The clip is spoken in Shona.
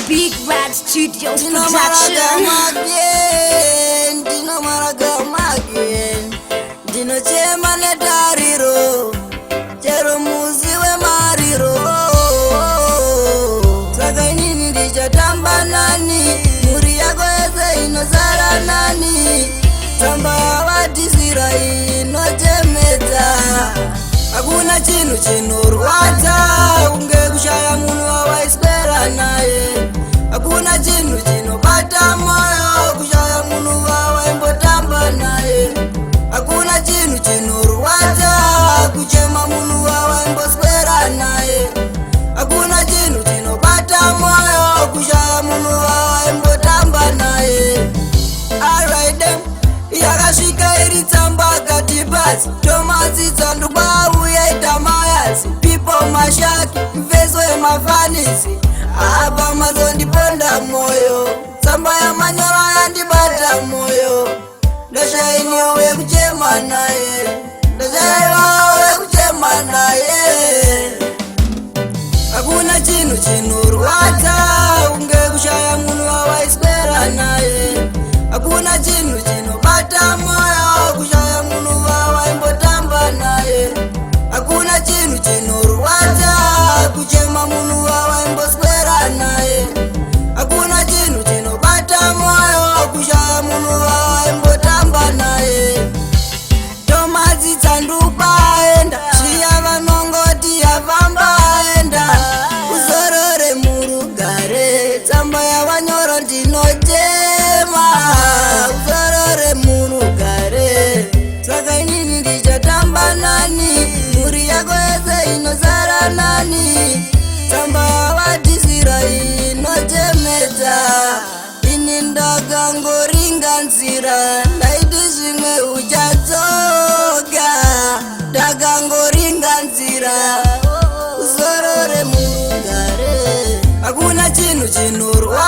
Big Rat Studios Dino production. maragam again. Dino chema ne dariro. Chero muzi we mariro. Saka nini ndichatamba nani. Muri yako yese inozara nani. Tamba watisira inochemeta. Hakuna chinu chinorwadza kunge kushaya munhu wawaispera naye. Hakuna chinu chinobata moyo kushaya munhu wawaimbotamba naye. Hakuna chinu chinorwadza kuchema munhu wawaimboswera naye. Hakuna chinu chinobata moyo kushaya munhu wawaimbotamba naye. Alright then, yakasvika iri tsamba kati basi tomadzidza ndubauyaita mayasi pipo mashaki mvezo yemafanisi apa mazondiponda moyo tsamba yamanyoro yandibata moyo ndashainewo wekuchema naye ndashaiwa wekuchema naye. Hakuna chinu chinorwadza kunge kushaya munhu wawaispera naye. Hakuna chinu chinobata moyo kushaya munhu wawaimbotamba naye. Hakuna chinu chinorwadza kuchema munhu wawaimboswera naye. Hakuna chinu chinobata moyo kushaya munhu wawaimbotamba naye. Tomadzidza ndubaenda shiya vanongoti yavambaenda uzorore murugare tsamba yavanyoro ndinotema uzorore murugare. Saka inini ndichatamba nani muri yako yese inozara nani. Tsamba yavatisira inochemeta ini ndakangoringanzira ndaiti zvimwe uchadzoka ndakangoringanzira uzorore murugare. Hakuna chinu chinorwadza